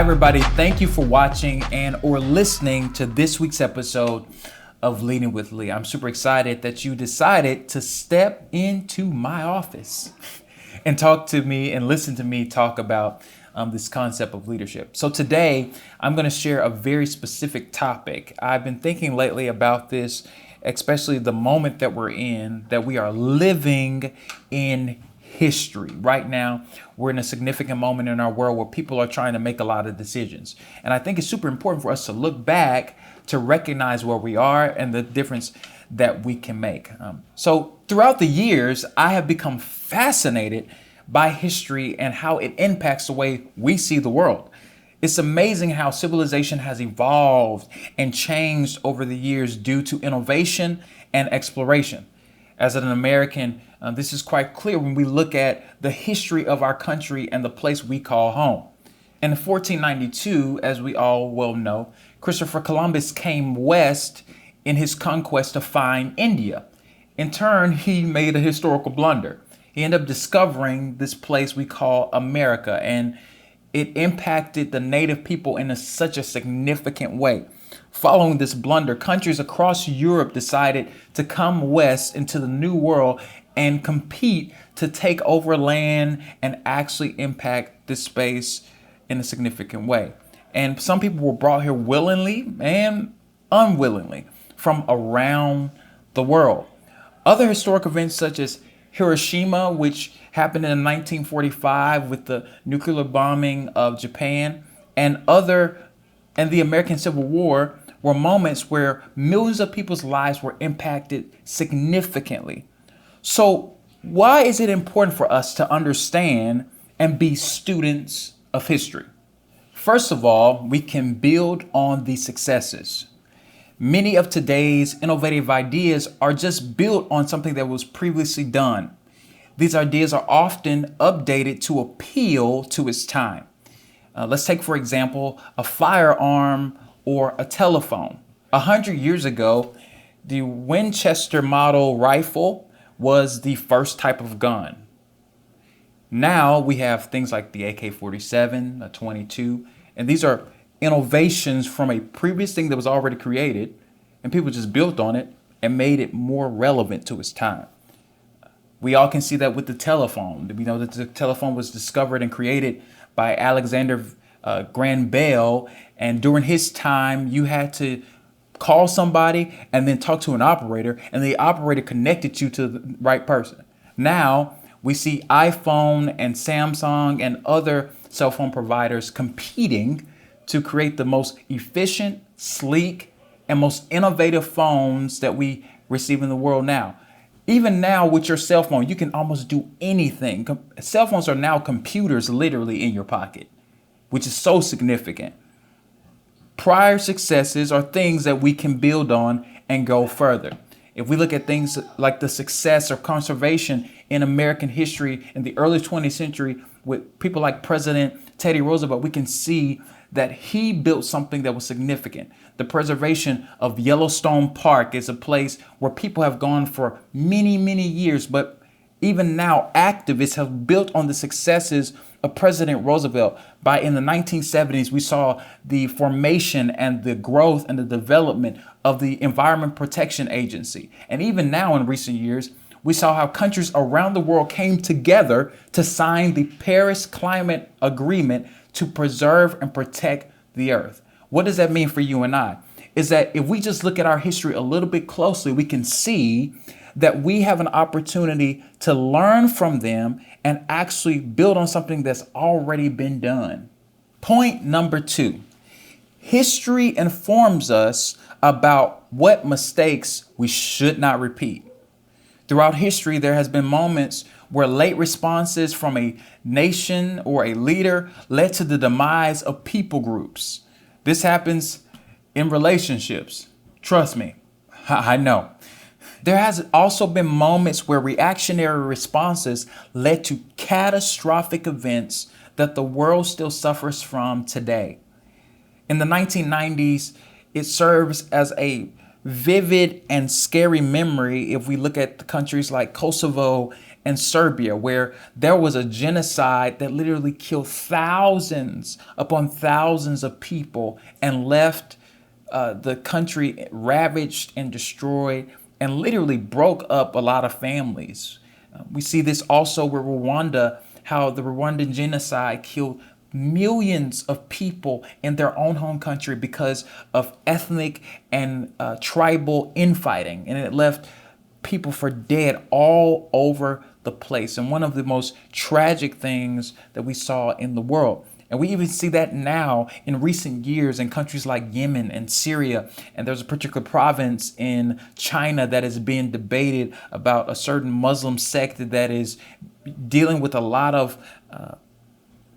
everybody. Thank you for watching and or listening to this week's episode of Leading with Lee. I'm super excited that you decided to step into my office and talk to me and listen to me talk about this concept of leadership. So today, I'm going to share a very specific topic. I've been thinking lately about this, especially the moment that we're in, that we are living in history. Right now, we're in a significant moment in our world where people are trying to make a lot of decisions. And I think it's super important for us to look back to recognize where we are and the difference that we can make. So throughout the years, I have become fascinated by history and how it impacts the way we see the world. It's amazing how civilization has evolved and changed over the years due to innovation and exploration. As an American, this is quite clear when we look at the history of our country and the place we call home. In 1492, as we all well know, Christopher Columbus came west in his conquest to find India. In turn, he made a historical blunder. He ended up discovering this place we call America, and it impacted the native people in such a significant way. Following this blunder, countries across Europe decided to come west into the New World and compete to take over land and actually impact this space in a significant way. And some people were brought here willingly and unwillingly from around the world. Other historic events such as Hiroshima, which happened in 1945 with the nuclear bombing of Japan, and the American Civil War were moments where millions of people's lives were impacted significantly. So why is it important for us to understand and be students of history? First of all, we can build on the successes. Many of today's innovative ideas are just built on something that was previously done. These ideas are often updated to appeal to its time. Let's take, for example, a firearm or a telephone. 100 years ago, the Winchester model rifle was the first type of gun. Now we have things like the AK-47, a 22, and these are innovations from a previous thing that was already created, and people just built on it and made it more relevant to its time. We all can see that with the telephone. We know that the telephone was discovered and created by Alexander Graham Bell, and during his time, you had to call somebody and then talk to an operator, and the operator connected you to the right person. Now we see iPhone and Samsung and other cell phone providers competing to create the most efficient, sleek, and most innovative phones that we receive in the world now. Even now with your cell phone, you can almost do anything. Cell phones are now computers literally in your pocket, which is so significant. Prior successes are things that we can build on and go further. If we look at things like the success of conservation in American history in the early 20th century with people like President Teddy Roosevelt, we can see that he built something that was significant. The preservation of Yellowstone Park is a place where people have gone for many, many years, but even now activists have built on the successes of President Roosevelt. In the 1970s, we saw the formation and the growth and the development of the Environment Protection Agency. And even now in recent years, we saw how countries around the world came together to sign the Paris Climate Agreement to preserve and protect the earth. What does that mean for you and I? Is that if we just look at our history a little bit closely, we can see that we have an opportunity to learn from them and actually build on something that's already been done. Point number 2, history informs us about what mistakes we should not repeat. Throughout history, there has been moments where late responses from a nation or a leader led to the demise of people groups. This happens in relationships. Trust me, I know. There has also been moments where reactionary responses led to catastrophic events that the world still suffers from today. In the 1990s, it serves as a vivid and scary memory if we look at the countries like Kosovo and Serbia, where there was a genocide that literally killed thousands upon thousands of people and left the country ravaged and destroyed and literally broke up a lot of families. We see this also with Rwanda, how the Rwandan genocide killed millions of people in their own home country because of ethnic and tribal infighting. And it left people for dead all over the place. And one of the most tragic things that we saw in the world. And we even see that now in recent years in countries like Yemen and Syria. And there's a particular province in China that is being debated about a certain Muslim sect that is dealing with a lot of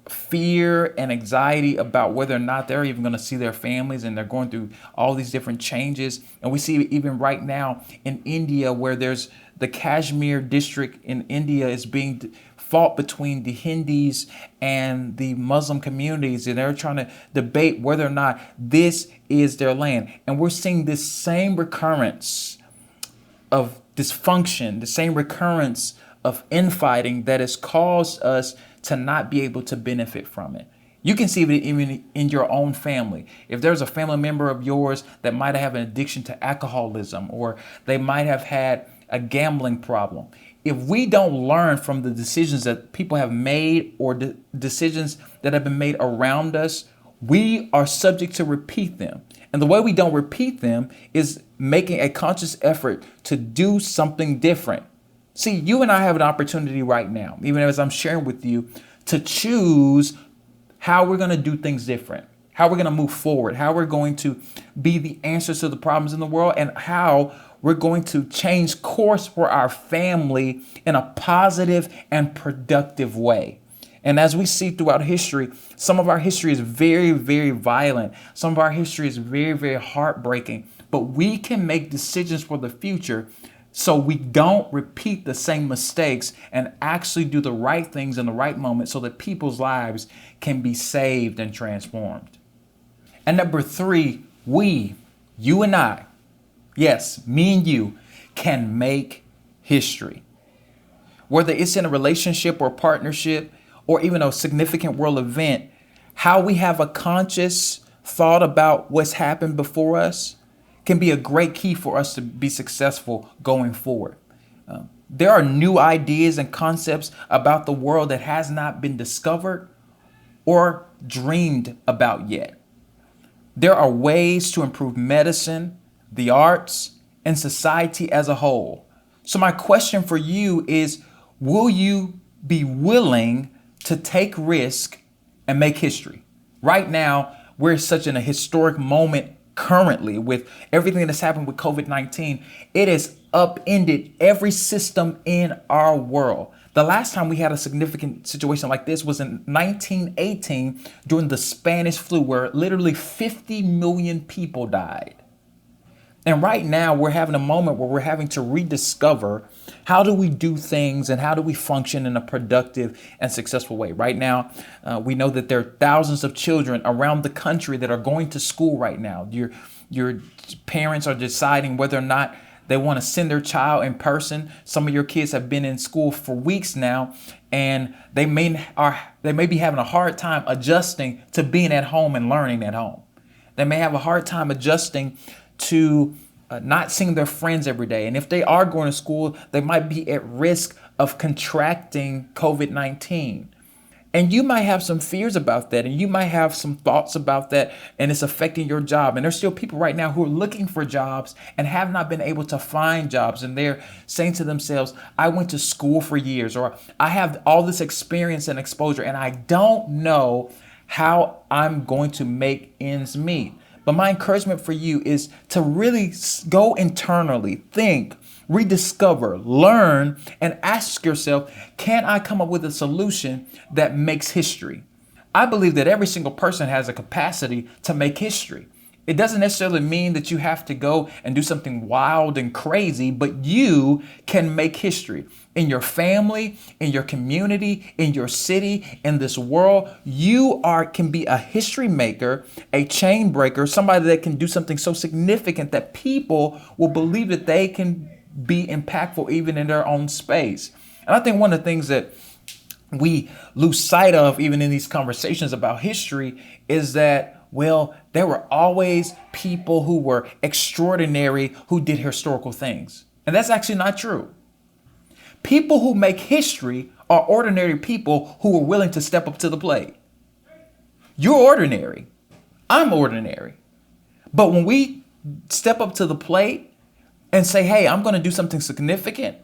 fear and anxiety about whether or not they're even going to see their families, and they're going through all these different changes. And we see even right now in India, where there's the Kashmir district in India is being fought between the Hindus and the Muslim communities, and they're trying to debate whether or not this is their land. And we're seeing this same recurrence of dysfunction, the same recurrence of infighting that has caused us to not be able to benefit from it. You can see it even in your own family. If there's a family member of yours that might have an addiction to alcoholism, or they might have had a gambling problem, if we don't learn from the decisions that people have made or decisions that have been made around us, we are subject to repeat them. And the way we don't repeat them is making a conscious effort to do something different. See, you and I have an opportunity right now, even as I'm sharing with you, to choose how we're going to do things different, how we're going to move forward, how we're going to be the answers to the problems in the world, and how we're going to change course for our family in a positive and productive way. And as we see throughout history, some of our history is very, very violent. Some of our history is very, very heartbreaking. But we can make decisions for the future so we don't repeat the same mistakes and actually do the right things in the right moment so that people's lives can be saved and transformed. And number 3, you and I, yes, me and you, can make history. Whether it's in a relationship or partnership or even a significant world event, how we have a conscious thought about what's happened before us can be a great key for us to be successful going forward. There are new ideas and concepts about the world that has not been discovered or dreamed about yet. There are ways to improve medicine, the arts, and society as a whole. So my question for you is, will you be willing to take risk and make history? Right now, we're such in a historic moment currently with everything that's happened with COVID-19. It has upended every system in our world. The last time we had a significant situation like this was in 1918 during the Spanish flu, where literally 50 million people died. And right now we're having a moment where we're having to rediscover how do we do things and how do we function in a productive and successful way. Right now, we know that there are thousands of children around the country that are going to school right now. Your parents are deciding whether or not they want to send their child in person. Some of your kids have been in school for weeks now, and they may be having a hard time adjusting to being at home and learning at home. They may have a hard time adjusting to not seeing their friends every day. And if they are going to school, they might be at risk of contracting COVID-19. And you might have some fears about that, and you might have some thoughts about that, and it's affecting your job. And there's still people right now who are looking for jobs and have not been able to find jobs. And they're saying to themselves, I went to school for years, or I have all this experience and exposure, and I don't know how I'm going to make ends meet. But my encouragement for you is to really go internally, think, rediscover, learn, and ask yourself, can I come up with a solution that makes history? I believe that every single person has a capacity to make history. It doesn't necessarily mean that you have to go and do something wild and crazy, but you can make history in your family, in your community, in your city, in this world. You can be a history maker, a chain breaker, somebody that can do something so significant that people will believe that they can be impactful even in their own space. And I think one of the things that we lose sight of, even in these conversations about history, is that, well, there were always people who were extraordinary who did historical things. And that's actually not true. People who make history are ordinary people who are willing to step up to the plate. You're ordinary. I'm ordinary. But when we step up to the plate and say, hey, I'm going to do something significant,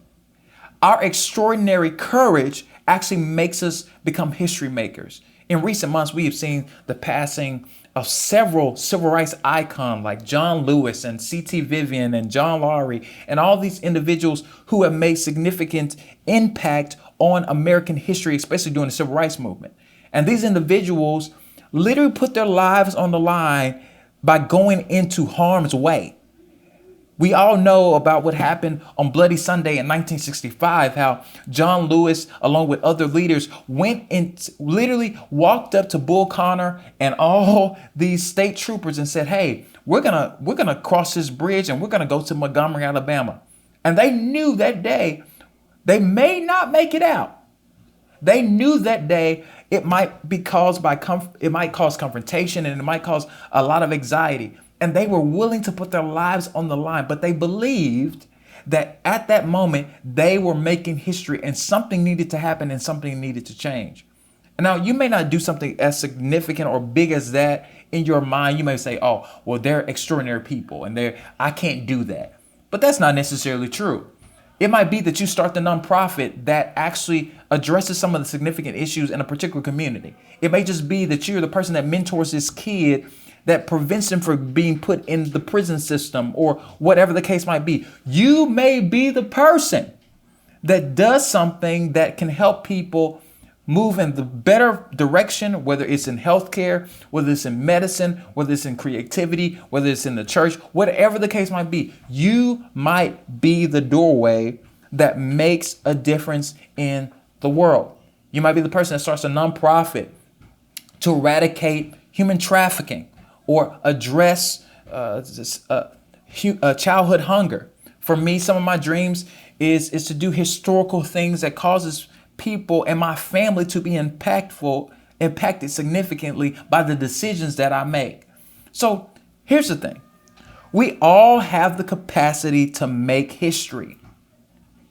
our extraordinary courage actually makes us become history makers. In recent months, we have seen the passing of several civil rights icons like John Lewis and C.T. Vivian and John Lowry and all these individuals who have made significant impact on American history, especially during the civil rights movement. And these individuals literally put their lives on the line by going into harm's way. We all know about what happened on Bloody Sunday in 1965, how John Lewis, along with other leaders, went and literally walked up to Bull Connor and all these state troopers and said, hey, we're gonna cross this bridge and we're gonna go to Montgomery, Alabama. And they knew that day they may not make it out. They knew that day it might be caused it might cause confrontation and it might cause a lot of anxiety. And they were willing to put their lives on the line, but they believed that at that moment they were making history and something needed to happen and something needed to change. And now you may not do something as significant or big as that in your mind. You may say, oh, well, they're extraordinary people and I can't do that. But that's not necessarily true. It might be that you start the nonprofit that actually addresses some of the significant issues in a particular community. It may just be that you're the person that mentors this kid that prevents them from being put in the prison system or whatever the case might be. You may be the person that does something that can help people move in the better direction, whether it's in healthcare, whether it's in medicine, whether it's in creativity, whether it's in the church, whatever the case might be. You might be the doorway that makes a difference in the world. You might be the person that starts a nonprofit to eradicate human trafficking or address childhood hunger. For me, some of my dreams is to do historical things that causes people and my family to be impacted significantly by the decisions that I make. So here's the thing. We all have the capacity to make history.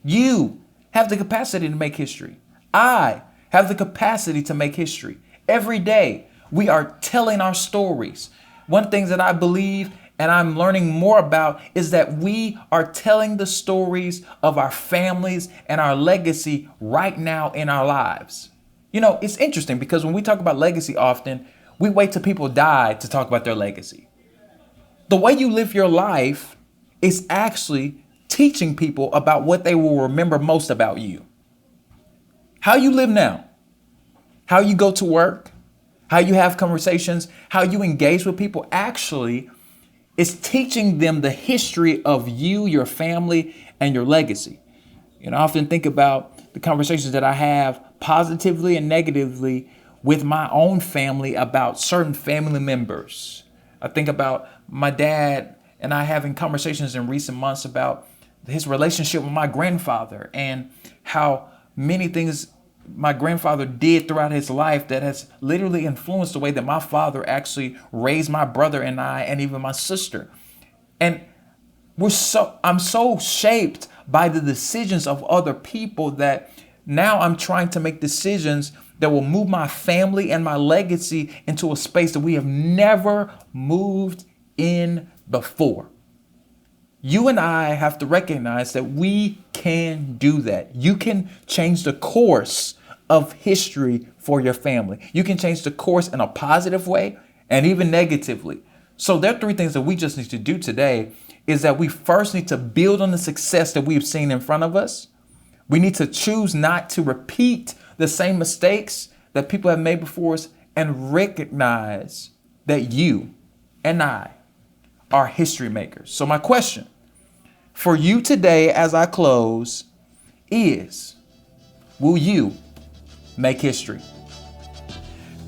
You have the capacity to make history. I have the capacity to make history. Every day we are telling our stories. One thing that I believe and I'm learning more about is that we are telling the stories of our families and our legacy right now in our lives. You know, it's interesting because when we talk about legacy often, we wait till people die to talk about their legacy. The way you live your life is actually teaching people about what they will remember most about you. How you live now, how you go to work, how you have conversations, how you engage with people actually is teaching them the history of you, your family, and your legacy. You know, I often think about the conversations that I have positively and negatively with my own family about certain family members. I think about my dad and I having conversations in recent months about his relationship with my grandfather and how many things my grandfather did throughout his life that has literally influenced the way that my father actually raised my brother and I, and even my sister. And I'm so shaped by the decisions of other people that now I'm trying to make decisions that will move my family and my legacy into a space that we have never moved in before. You and I have to recognize that we can do that. You can change the course of history for your family. You can change the course in a positive way and even negatively. So there are three things that we just need to do today is that we first need to build on the success that we've seen in front of us. We need to choose not to repeat the same mistakes that people have made before us and recognize that you and I are history makers. So my question for you today as I close is, will you make history?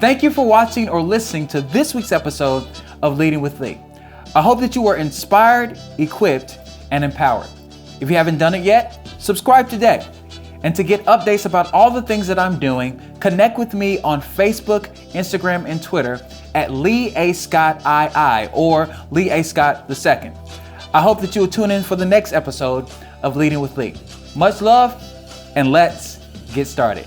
Thank you for watching or listening to this week's episode of Leading with Lee. I hope that you were inspired, equipped, and empowered. If you haven't done it yet, subscribe today. And to get updates about all the things that I'm doing, connect with me on Facebook, Instagram, and Twitter at Lee A. Scott II or Lee A. Scott II. I hope that you will tune in for the next episode of Leading with Lee. Much love, and let's get started.